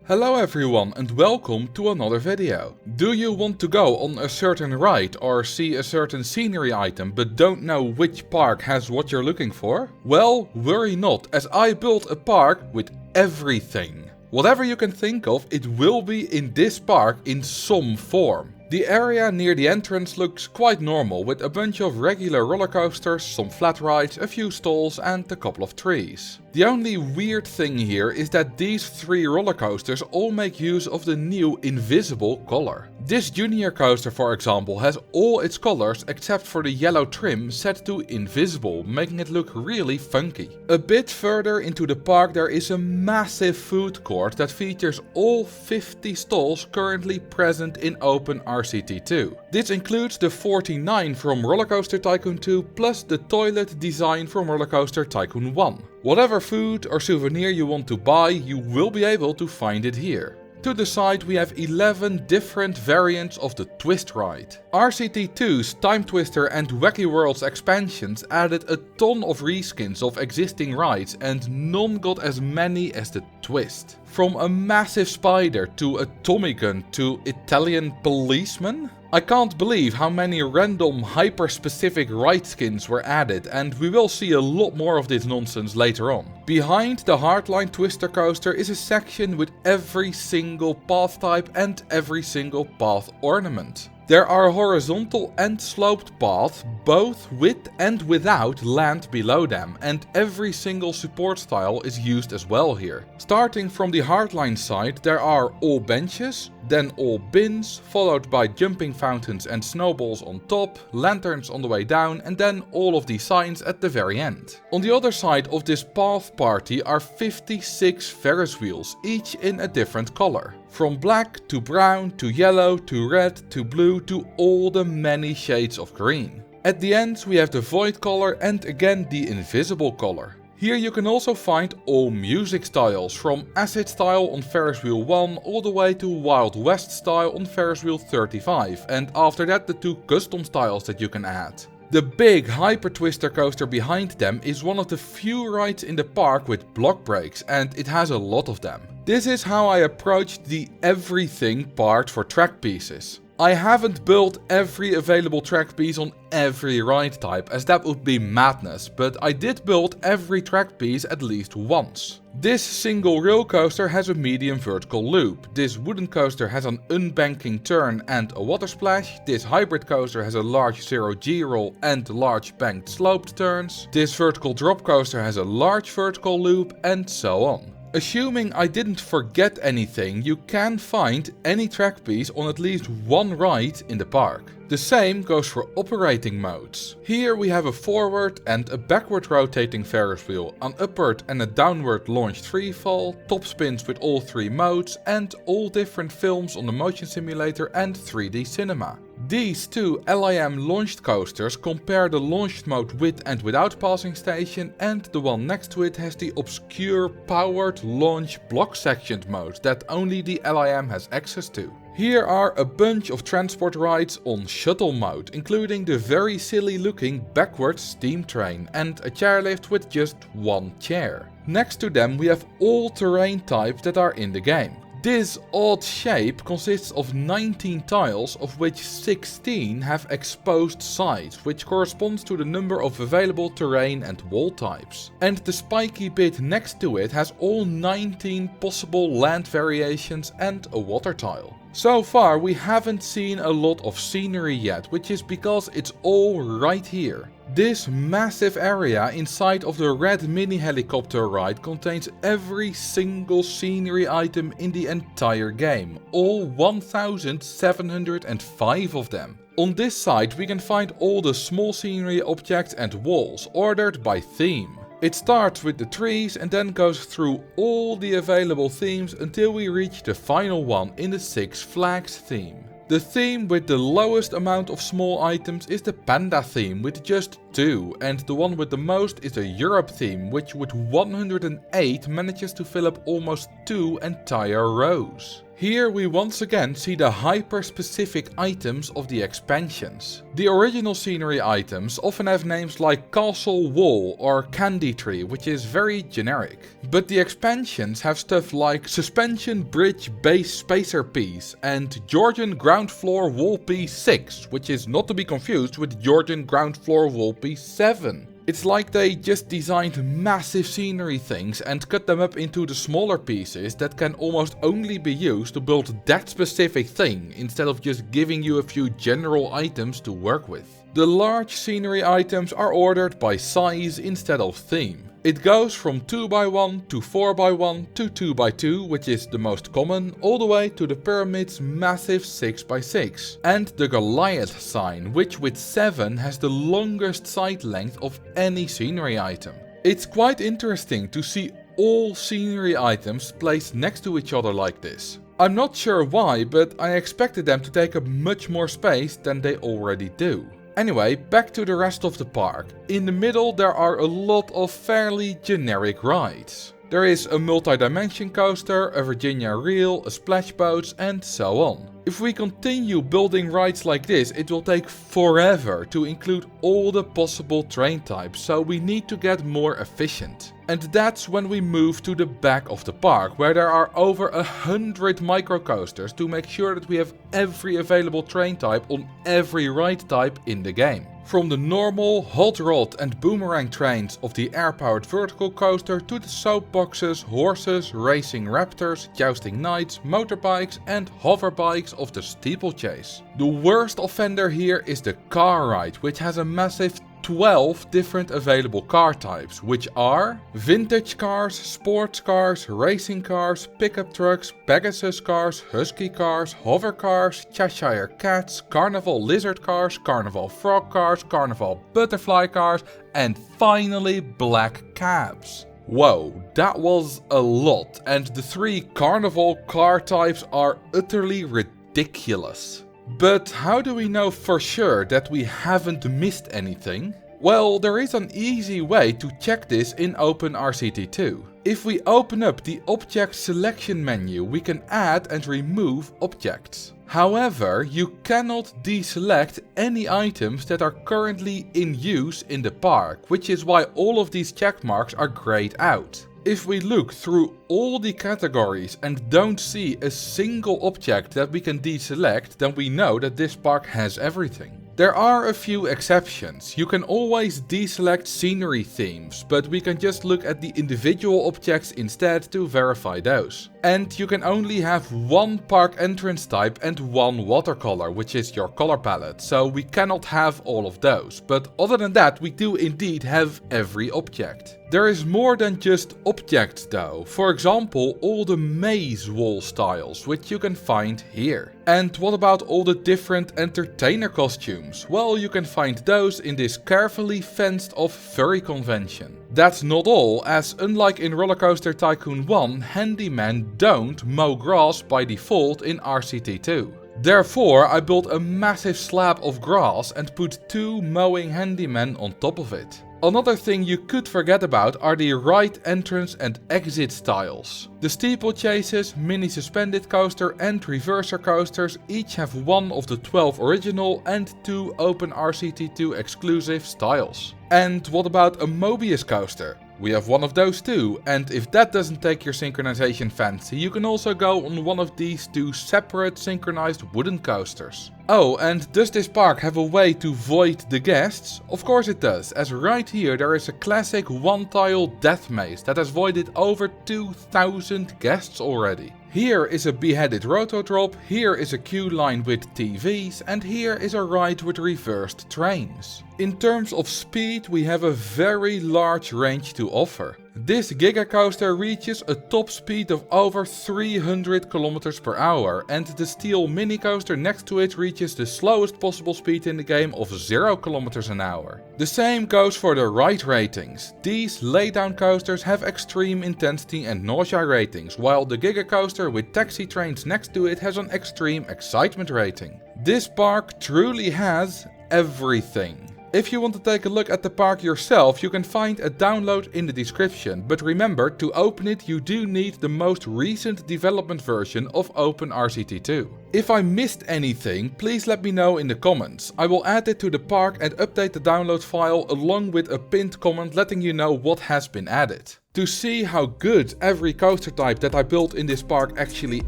Hello everyone and welcome to another video. Do you want to go on a certain ride or see a certain scenery item but don't know which park has what you're looking for? Well, worry not, as I built a park with everything. Whatever you can think of, it will be in this park in some form. The area near the entrance looks quite normal, with a bunch of regular roller coasters, some flat rides, a few stalls and a couple of trees. The only weird thing here is that these three roller coasters all make use of the new invisible color. This junior coaster, for example, has all its colors except for the yellow trim set to invisible, making it look really funky. A bit further into the park there is a massive food court that features all 50 stalls currently present in open RCT2. This includes the 49 from RollerCoaster Tycoon 2 plus the toilet design from RollerCoaster Tycoon 1. Whatever food or souvenir you want to buy, you will be able to find it here. To the side we have 11 different variants of the Twist ride. RCT2's Time Twister and Wacky Worlds expansions added a ton of reskins of existing rides and none got as many as the Twist. From a massive spider to a Tommy gun to Italian policeman? I can't believe how many random hyper-specific ride skins were added, and we will see a lot more of this nonsense later on. Behind the Hardline Twister coaster is a section with every single path type and every single path ornament. There are horizontal and sloped paths, both with and without land below them, and every single support style is used as well here. Starting from the hardline side, there are all benches, then all bins, followed by jumping fountains and snowballs on top, lanterns on the way down, and then all of these signs at the very end. On the other side of this path party are 56 Ferris wheels, each in a different color. From black to brown to yellow to red to blue to all the many shades of green. At the end we have the void color and again the invisible color. Here you can also find all music styles, from acid style on Ferris wheel 1 all the way to Wild West style on Ferris wheel 35, and after that the two custom styles that you can add. The big Hyper Twister coaster behind them is one of the few rides in the park with block brakes, and it has a lot of them. This is how I approached the everything part for track pieces. I haven't built every available track piece on every ride type, as that would be madness, but I did build every track piece at least once. This single rail coaster has a medium vertical loop, this wooden coaster has an unbanking turn and a water splash, this hybrid coaster has a large 0G roll and large banked sloped turns, this vertical drop coaster has a large vertical loop, and so on. Assuming I didn't forget anything, you can find any track piece on at least one ride in the park. The same goes for operating modes. Here we have a forward and a backward rotating Ferris wheel, an upward and a downward launched freefall, top spins with all three modes, and all different films on the motion simulator and 3D cinema. These two LIM launched coasters compare the launched mode with and without passing station, and the one next to it has the obscure powered launch block sectioned mode that only the LIM has access to. Here are a bunch of transport rides on shuttle mode, including the very silly looking backwards steam train and a chairlift with just one chair. Next to them we have all terrain types that are in the game. This odd shape consists of 19 tiles, of which 16 have exposed sides, which corresponds to the number of available terrain and wall types. And the spiky bit next to it has all 19 possible land variations and a water tile. So far we haven't seen a lot of scenery yet, which is because it's all right here. This massive area inside of the red mini helicopter ride contains every single scenery item in the entire game, all 1705 of them. On this side we can find all the small scenery objects and walls, ordered by theme. It starts with the trees and then goes through all the available themes until we reach the final one in the Six Flags theme. The theme with the lowest amount of small items is the Panda theme with just 2, and the one with the most is the Europe theme, which with 108 manages to fill up almost 2 entire rows. Here we once again see the hyper-specific items of the expansions. The original scenery items often have names like Castle Wall or Candy Tree, which is very generic. But the expansions have stuff like Suspension Bridge Base Spacer Piece and Georgian Ground Floor Wall Piece 6, which is not to be confused with Georgian Ground Floor Wall Piece 7. It's like they just designed massive scenery things and cut them up into the smaller pieces that can almost only be used to build that specific thing, instead of just giving you a few general items to work with. The large scenery items are ordered by size instead of theme. It goes from 2x1 to 4x1 to 2x2, which is the most common, all the way to the pyramid's massive 6x6. And the Goliath sign, which with 7 has the longest side length of any scenery item. It's quite interesting to see all scenery items placed next to each other like this. I'm not sure why, but I expected them to take up much more space than they already do. Anyway, back to the rest of the park. In the middle there are a lot of fairly generic rides. There is a multi-dimension coaster, a Virginia reel, a splash boats and so on. If we continue building rides like this, it will take forever to include all the possible train types, so we need to get more efficient. And that's when we move to the back of the park, where there are over 100 microcoasters to make sure that we have every available train type on every ride type in the game. From the normal, hot rod and boomerang trains of the air-powered vertical coaster to the soapboxes, horses, racing raptors, jousting knights, motorbikes and hoverbikes of the steeplechase. The worst offender here is the car ride, which has a massive 12 different available car types, which are vintage cars, sports cars, racing cars, pickup trucks, Pegasus cars, husky cars, hover cars, Cheshire cats, carnival lizard cars, carnival frog cars, carnival butterfly cars, and finally black cabs. Whoa, that was a lot, and the 3 carnival car types are utterly ridiculous. But how do we know for sure that we haven't missed anything? Well, there is an easy way to check this in OpenRCT2. If we open up the object selection menu, we can add and remove objects. However, you cannot deselect any items that are currently in use in the park, which is why all of these check marks are grayed out. If we look through all the categories and don't see a single object that we can deselect, then we know that this park has everything. There are a few exceptions. You can always deselect scenery themes, but we can just look at the individual objects instead to verify those. And you can only have 1 park entrance type and 1 watercolor, which is your color palette, so we cannot have all of those. But other than that, we do indeed have every object. There is more than just objects though. For example, all the maze wall styles, which you can find here. And what about all the different entertainer costumes? Well, you can find those in this carefully fenced off furry convention. That's not all, as unlike in RollerCoaster Tycoon 1, handymen don't mow grass by default in RCT2. Therefore, I built a massive slab of grass and put 2 mowing handymen on top of it. Another thing you could forget about are the right entrance and exit styles. The steeplechases, mini suspended coaster and reverser coasters each have 1 of the 12 original and 2 OpenRCT2 exclusive styles. And what about a Mobius coaster? We have 1 of those too, and if that doesn't take your synchronization fancy, you can also go on 1 of these 2 separate synchronized wooden coasters. Oh, and does this park have a way to void the guests? Of course it does, as right here there is a classic 1-tile death maze that has voided over 2,000 guests already. Here is a beheaded rotodrop, here is a queue line with TVs, and here is a ride with reversed trains. In terms of speed, we have a very large range to offer. This Giga Coaster reaches a top speed of over 300 km per hour, and the steel mini coaster next to it reaches the slowest possible speed in the game of 0 km an hour. The same goes for the ride ratings. These laydown coasters have extreme intensity and nausea ratings, while the Giga Coaster with taxi trains next to it has an extreme excitement rating. This park truly has everything. If you want to take a look at the park yourself, you can find a download in the description, but remember, to open it you do need the most recent development version of OpenRCT2. If I missed anything, please let me know in the comments. I will add it to the park and update the download file along with a pinned comment letting you know what has been added. To see how good every coaster type that I built in this park actually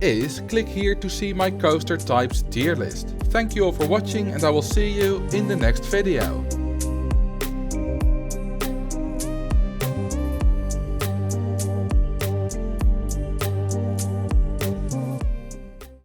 is, click here to see my coaster types tier list. Thank you all for watching and I will see you in the next video.